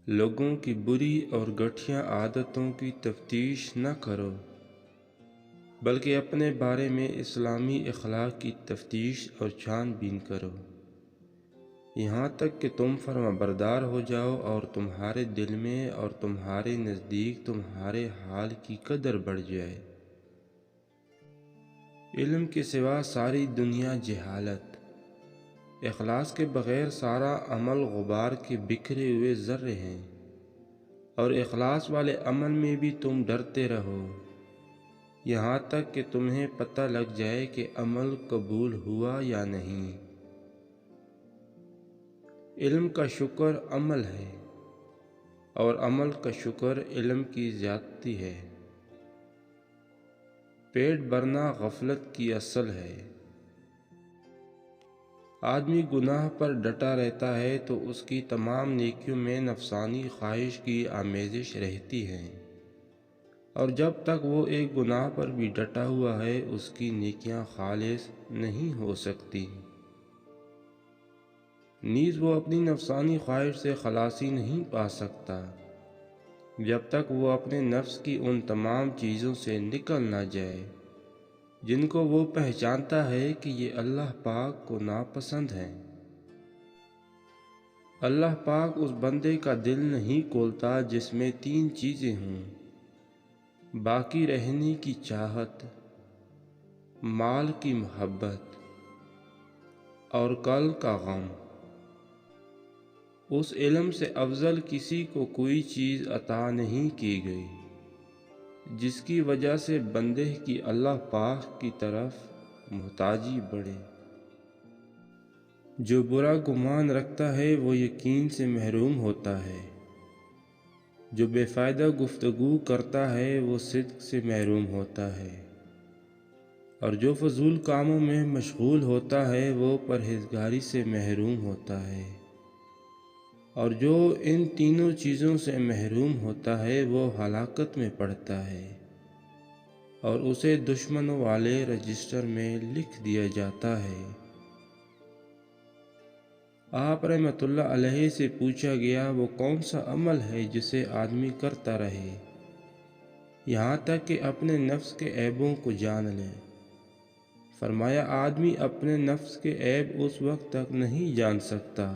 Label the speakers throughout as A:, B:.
A: لوگوں کی بری اور گٹھیا عادتوں کی تفتیش نہ کرو، بلکہ اپنے بارے میں اسلامی اخلاق کی تفتیش اور چھان بین کرو، یہاں تک کہ تم فرمانبردار ہو جاؤ اور تمہارے دل میں اور تمہارے نزدیک تمہارے حال کی قدر بڑھ جائے۔ علم کے سوا ساری دنیا جہالت، اخلاص کے بغیر سارا عمل غبار کے بکھرے ہوئے ذرے ہیں، اور اخلاص والے عمل میں بھی تم ڈرتے رہو، یہاں تک کہ تمہیں پتہ لگ جائے کہ عمل قبول ہوا یا نہیں۔ علم کا شکر عمل ہے، اور عمل کا شکر علم کی زیادتی ہے۔ پیٹ بھرنا غفلت کی اصل ہے۔ آدمی گناہ پر ڈٹا رہتا ہے تو اس کی تمام نیکیوں میں نفسانی خواہش کی آمیزش رہتی ہے، اور جب تک وہ ایک گناہ پر بھی ڈٹا ہوا ہے اس کی نیکیاں خالص نہیں ہو سکتی۔ نیز وہ اپنی نفسانی خواہش سے خلاصی نہیں پا سکتا جب تک وہ اپنے نفس کی ان تمام چیزوں سے نکل نہ جائے جن کو وہ پہچانتا ہے کہ یہ اللہ پاک کو ناپسند ہیں۔ اللہ پاک اس بندے کا دل نہیں کھولتا جس میں تین چیزیں ہوں: باقی رہنے کی چاہت، مال کی محبت اور کل کا غم۔ اس علم سے افضل کسی کو کوئی چیز عطا نہیں کی گئی جس کی وجہ سے بندے کی اللہ پاک کی طرف محتاجی بڑھے۔ جو برا گمان رکھتا ہے وہ یقین سے محروم ہوتا ہے، جو بے فائدہ گفتگو کرتا ہے وہ صدق سے محروم ہوتا ہے، اور جو فضول کاموں میں مشغول ہوتا ہے وہ پرہیزگاری سے محروم ہوتا ہے، اور جو ان تینوں چیزوں سے محروم ہوتا ہے وہ ہلاکت میں پڑتا ہے، اور اسے دشمنوں والے رجسٹر میں لکھ دیا جاتا ہے۔ آپ رحمۃ اللہ علیہ سے پوچھا گیا وہ کون سا عمل ہے جسے آدمی کرتا رہے یہاں تک کہ اپنے نفس کے عیبوں کو جان لے؟ فرمایا آدمی اپنے نفس کے عیب اس وقت تک نہیں جان سکتا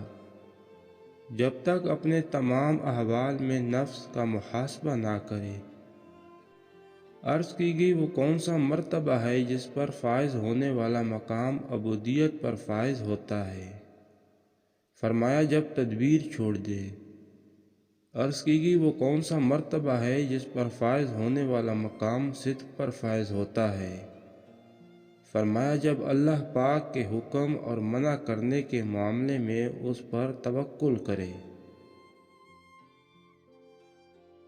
A: جب تک اپنے تمام احوال میں نفس کا محاسبہ نہ کرے۔ عرض کی گئی وہ کون سا مرتبہ ہے جس پر فائز ہونے والا مقام عبودیت پر فائز ہوتا ہے؟ فرمایا جب تدبیر چھوڑ دے۔ عرض کی گئی وہ کون سا مرتبہ ہے جس پر فائز ہونے والا مقام صدق پر فائز ہوتا ہے؟ فرمایا جب اللہ پاک کے حکم اور منع کرنے کے معاملے میں اس پر توکل کرے۔